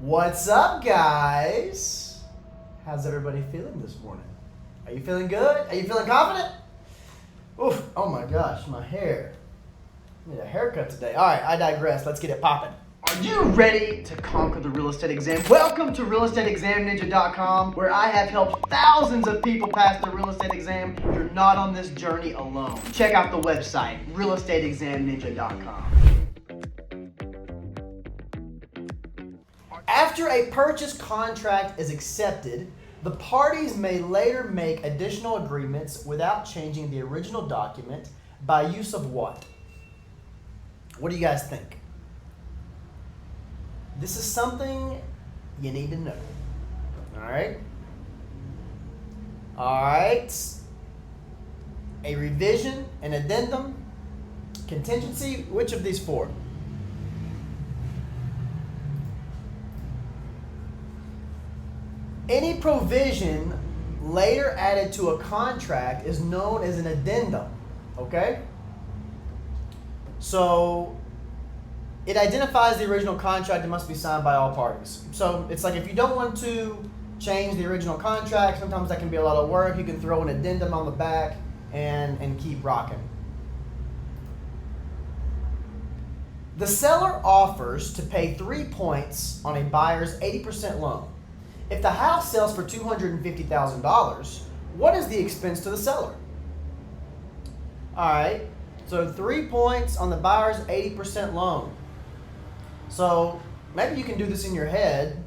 What's up, guys? How's everybody feeling this morning? Are you feeling good? Are you feeling confident? Oof, oh my gosh, my hair. I need a haircut today. All right, I digress. Let's get it popping. Are you ready to conquer the real estate exam? Welcome to realestateexamninja.com, where I have helped thousands of people pass the real estate exam. You're not on this journey alone. Check out the website, realestateexamninja.com. After a purchase contract is accepted, the parties may later make additional agreements without changing the original document by use of what? What do you guys think? This is something you need to know. All right? All right. A revision, an addendum, contingency, which of these four? Any provision later added to a contract is known as an addendum, okay? So it identifies the original contract and must be signed by all parties. So it's like if you don't want to change the original contract, sometimes that can be a lot of work. You can throw an addendum on the back and keep rocking. The seller offers to pay 3 points on a buyer's 80% loan. If the house sells for $250,000, what is the expense to the seller? All right, so 3 points on the buyer's 80% loan. So maybe you can do this in your head.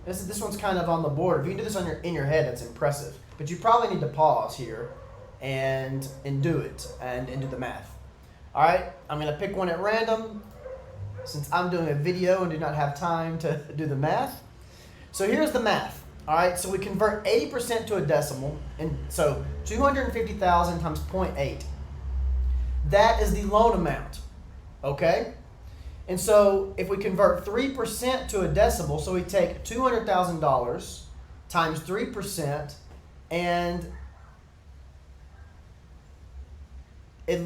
This one's kind of on the border. If you can do this in your head, that's impressive. But you probably need to pause here and do it and do the math. All right, I'm going to pick one at random since I'm doing a video and do not have time to do the math. So here's the math. All right, so we convert 80% to a decimal, and so 250,000 times 0.8. That is the loan amount, okay? And so if we convert 3% to a decimal, so we take $200,000 times 3%, and I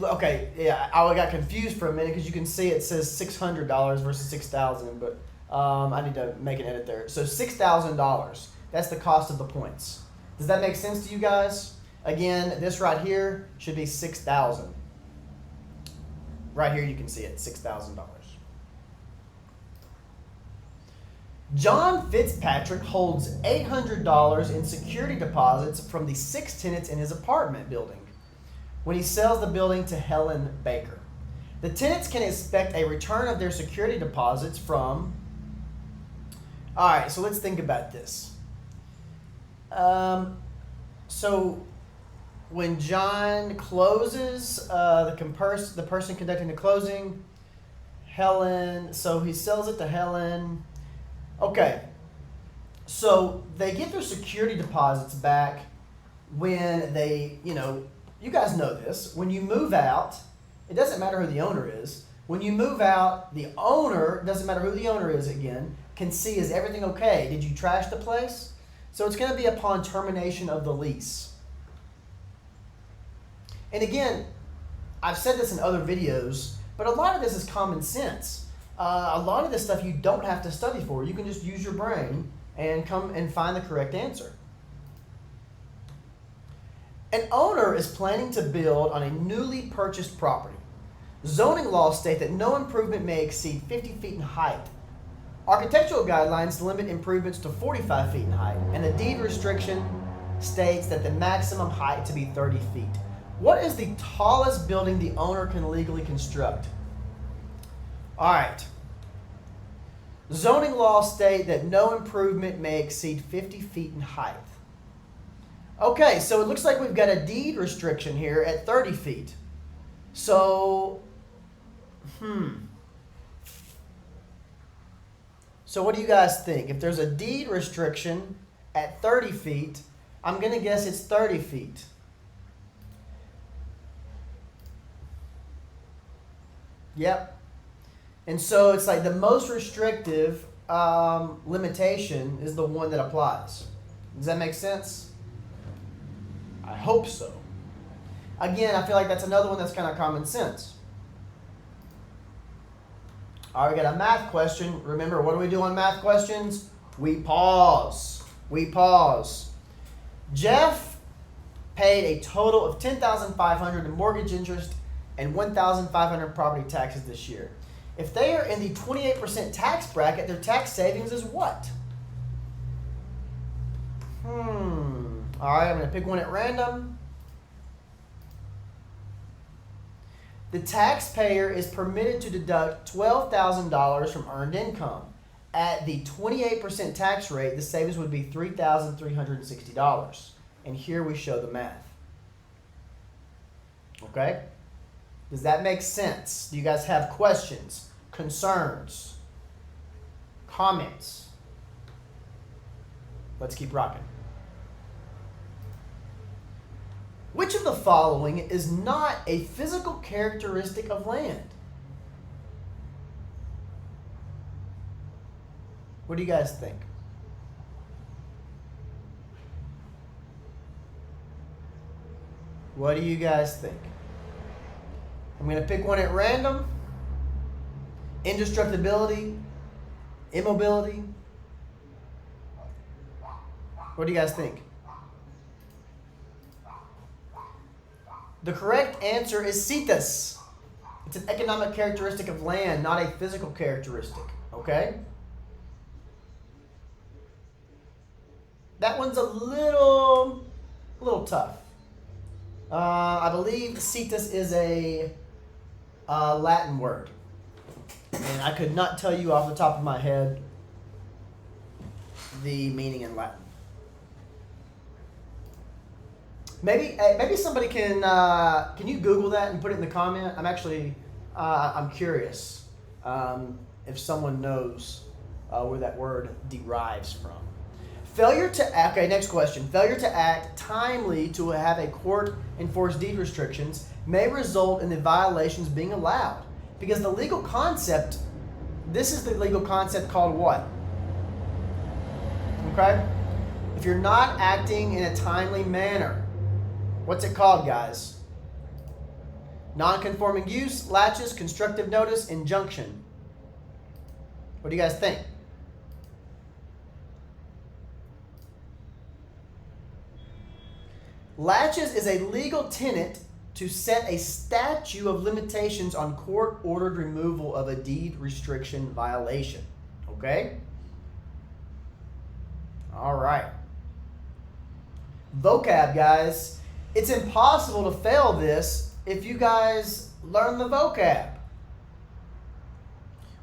got confused for a minute because you can see it says $600 versus $6,000, but I need to make an edit there. So $6,000, that's the cost of the points. Does that make sense to you guys? Again, this right here should be $6,000. Right here you can see it, $6,000. John Fitzpatrick holds $800 in security deposits from the 6 tenants in his apartment building when he sells the building to Helen Baker. The tenants can expect a return of their security deposits from... All right, so let's think about this. So when John closes, the person conducting the closing, Helen, so he sells it to Helen. Okay, so they get their security deposits back when they, you guys know this, when you move out, it doesn't matter who the owner is. When you move out, the owner, doesn't matter who the owner is again, can see, is everything okay? Did you trash the place? So it's going to be upon termination of the lease. And again, I've said this in other videos, but a lot of this is common sense. A lot of this stuff you don't have to study for. You can just use your brain and come and find the correct answer. An owner is planning to build on a newly purchased property. Zoning laws state that no improvement may exceed 50 feet in height. Architectural guidelines limit improvements to 45 feet in height, and the deed restriction states that the maximum height to be 30 feet. What is the tallest building the owner can legally construct? All right. Zoning laws state that no improvement may exceed 50 feet in height. Okay, so it looks like we've got a deed restriction here at 30 feet. So, So what do you guys think? If there's a deed restriction at 30 feet, I'm going to guess it's 30 feet. Yep. And so it's like the most restrictive limitation is the one that applies. Does that make sense? I hope so. Again, I feel like that's another one that's kind of common sense. All right, we got a math question. Remember, what do we do on math questions? We pause. We pause. Jeff paid a total of $10,500 in mortgage interest and $1,500 property taxes this year. If they are in the 28% tax bracket, their tax savings is what? All right, I'm going to pick one at random. The taxpayer is permitted to deduct $12,000 from earned income. At the 28% tax rate, the savings would be $3,360. And here we show the math. Okay? Does that make sense? Do you guys have questions, concerns, comments? Let's keep rocking. Which of the following is not a physical characteristic of land? What do you guys think? What do you guys think? I'm going to pick one at random. Indestructibility, immobility. What do you guys think? The correct answer is situs. It's an economic characteristic of land, not a physical characteristic. Okay? That one's a little tough. I believe situs is a Latin word. And I could not tell you off the top of my head the meaning in Latin. Maybe somebody can you Google that and put it in the comment? I'm actually I'm curious if someone knows where that word derives from. Failure to act. Okay, next question. Failure to act timely to have a court-enforced deed restrictions may result in the violations being allowed, because the legal concept. This is the legal concept called what? Okay, if you're not acting in a timely manner. What's it called, guys? Non-conforming use, laches, constructive notice, injunction. What do you guys think? Laches is a legal tenet to set a statute of limitations on court-ordered removal of a deed restriction violation. Okay? All right. Vocab, guys. It's impossible to fail this if you guys learn the vocab.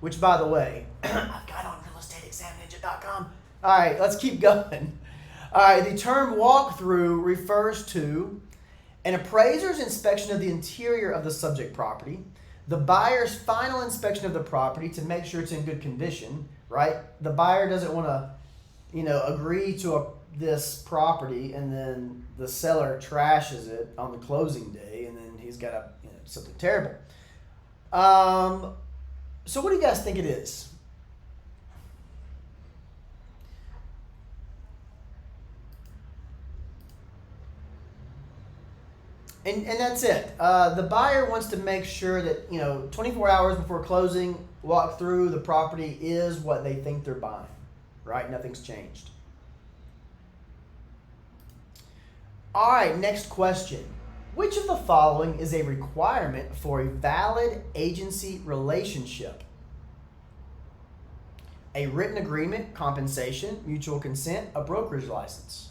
Which, by the way, I've got on realestateexamninja.com. All right, let's keep going. All right, the term walkthrough refers to an appraiser's inspection of the interior of the subject property, the buyer's final inspection of the property to make sure it's in good condition, right? The buyer doesn't want to, agree to this property and then the seller trashes it on the closing day and then he's got something terrible. So what do you guys think it is? And that's it. The buyer wants to make sure that 24 hours before closing, walk through the property is what they think they're buying, right? Nothing's changed. All right, next question. Which of the following is a requirement for a valid agency relationship? A written agreement, compensation, mutual consent, a brokerage license.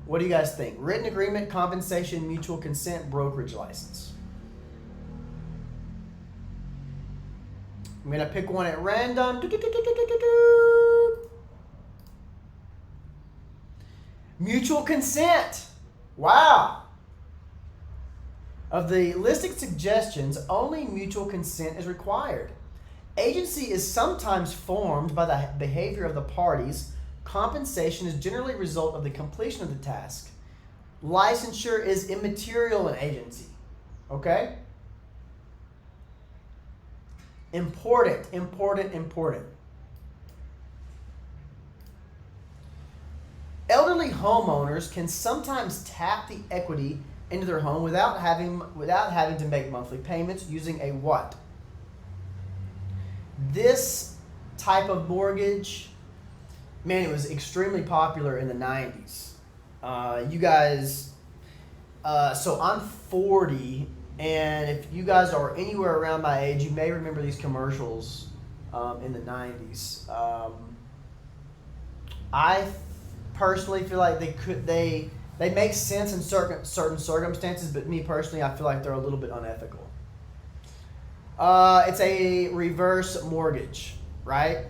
What do you guys think? Written agreement, compensation, mutual consent, brokerage license. I'm going to pick one at random. Mutual consent. Wow. Of the listed suggestions, only mutual consent is required. Agency is sometimes formed by the behavior of the parties. Compensation is generally a result of the completion of the task. Licensure is immaterial in agency. Okay? Important. Elderly homeowners can sometimes tap the equity into their home without having to make monthly payments using a what? This type of mortgage, man, it was extremely popular in the 90s. You guys, so I'm 40, and if you guys are anywhere around my age, you may remember these commercials in the 90s. I personally feel like they make sense in certain circumstances, but me personally, I feel like they're a little bit unethical. It's a reverse mortgage, right?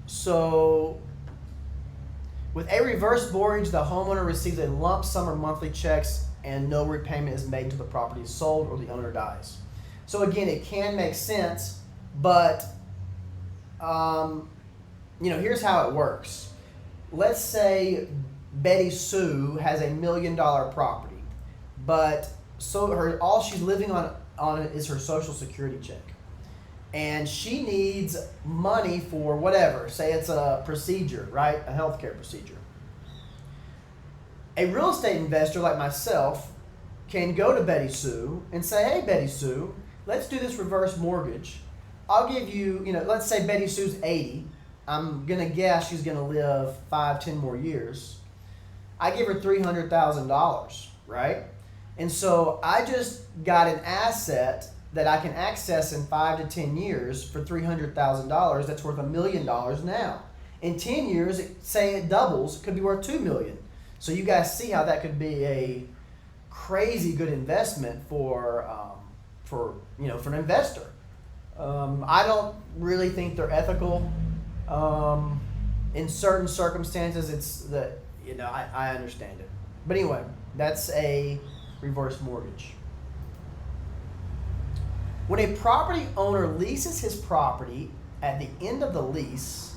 So with a reverse mortgage, the homeowner receives a lump sum or monthly checks and no repayment is made until the property is sold or the owner dies. So again, it can make sense, but here's how it works. Let's say Betty Sue has $1 million property, but all she's living on it is her Social Security check. And she needs money for whatever. Say it's a procedure, right? A healthcare procedure. A real estate investor like myself can go to Betty Sue and say, hey, Betty Sue, let's do this reverse mortgage. I'll give you, let's say Betty Sue's 80. I'm going to guess she's going to live 5-10 more years. I give her $300,000, right? And so I just got an asset that I can access in 5 to 10 years for $300,000. That's worth $1 million now. In 10 years, say it doubles, it could be worth $2 million. So you guys see how that could be a crazy good investment for an investor. I don't really think they're ethical. In certain circumstances, I understand it. But anyway, that's a reverse mortgage. When a property owner leases his property, at the end of the lease,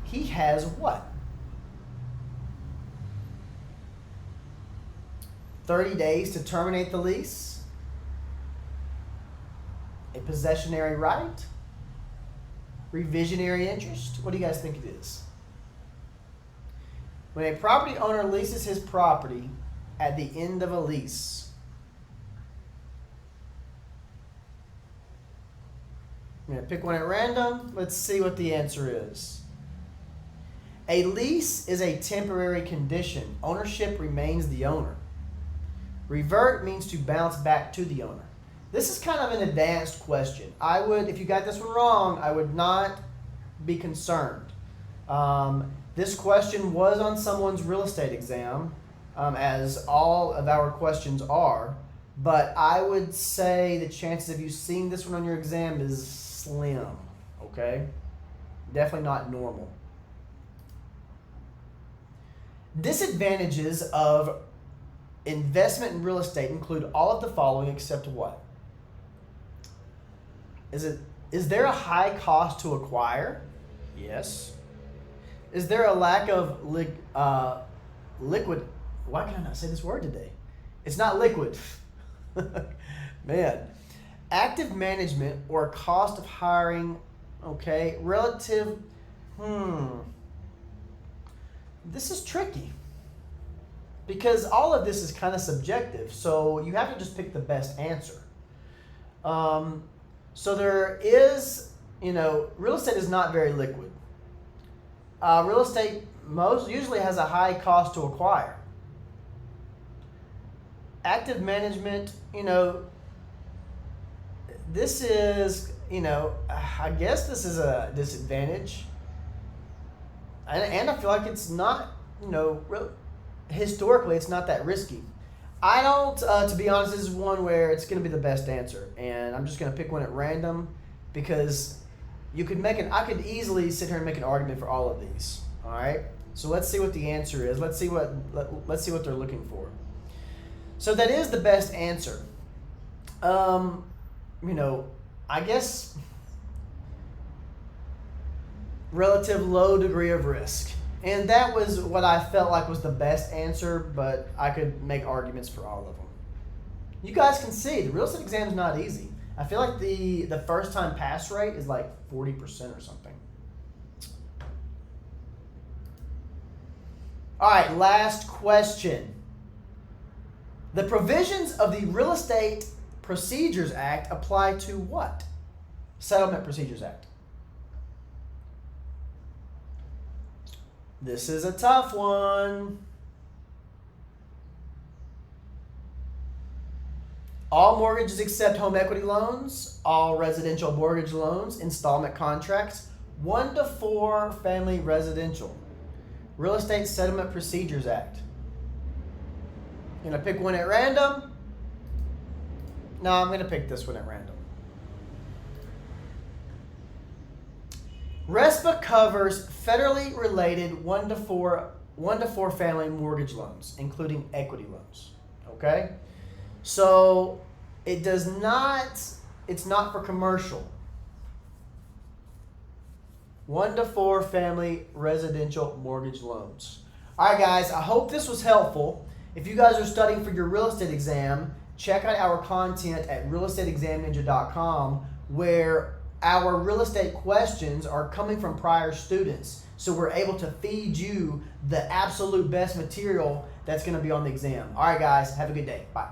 he has what? 30 days to terminate the lease? A possessionary right? Revisionary interest? What do you guys think it is? When a property owner leases his property at the end of a lease, I'm going to pick one at random. Let's see what the answer is. A lease is a temporary condition. Ownership remains the owner. Revert means to bounce back to the owner. This is kind of an advanced question. If you got this one wrong, I would not be concerned. This question was on someone's real estate exam, as all of our questions are, but I would say the chances of you seeing this one on your exam is slim, okay? Definitely not normal. Disadvantages of investment in real estate include all of the following except what? Is there a high cost to acquire? Yes. Is there a lack of liquid? Why can I not say this word today? It's not liquid. Man. Active management or cost of hiring, okay. Relative, this is tricky because all of this is kind of subjective, so you have to just pick the best answer. So there is, real estate is not very liquid. Real estate usually has a high cost to acquire. Active management, this is, I guess this is a disadvantage. And I feel like it's not, historically it's not that risky. I don't, to be honest, this is one where it's going to be the best answer. And I'm just going to pick one at random because I could easily sit here and make an argument for all of these. All right. So let's see what the answer is. Let's see what they're looking for. So that is the best answer. I guess relative low degree of risk. And that was what I felt like was the best answer, but I could make arguments for all of them. You guys can see the real estate exam is not easy. I feel like the first time pass rate is like 40% or something. All right, last question. The provisions of the Real Estate Procedures Act apply to what? Settlement Procedures Act. This is a tough one. All mortgages except home equity loans, all residential mortgage loans, installment contracts, 1 to 4 family residential. Real Estate Settlement Procedures Act. You gonna pick one at random? No, I'm gonna pick this one at random. RESPA covers federally related 1 to 4 family mortgage loans, including equity loans. Okay? So it does not, it's not for commercial. 1 to 4 family residential mortgage loans. All right, guys, I hope this was helpful. If you guys are studying for your real estate exam, check out our content at realestateexamninja.com, where our real estate questions are coming from prior students. So we're able to feed you the absolute best material that's going to be on the exam. All right, guys, have a good day. Bye.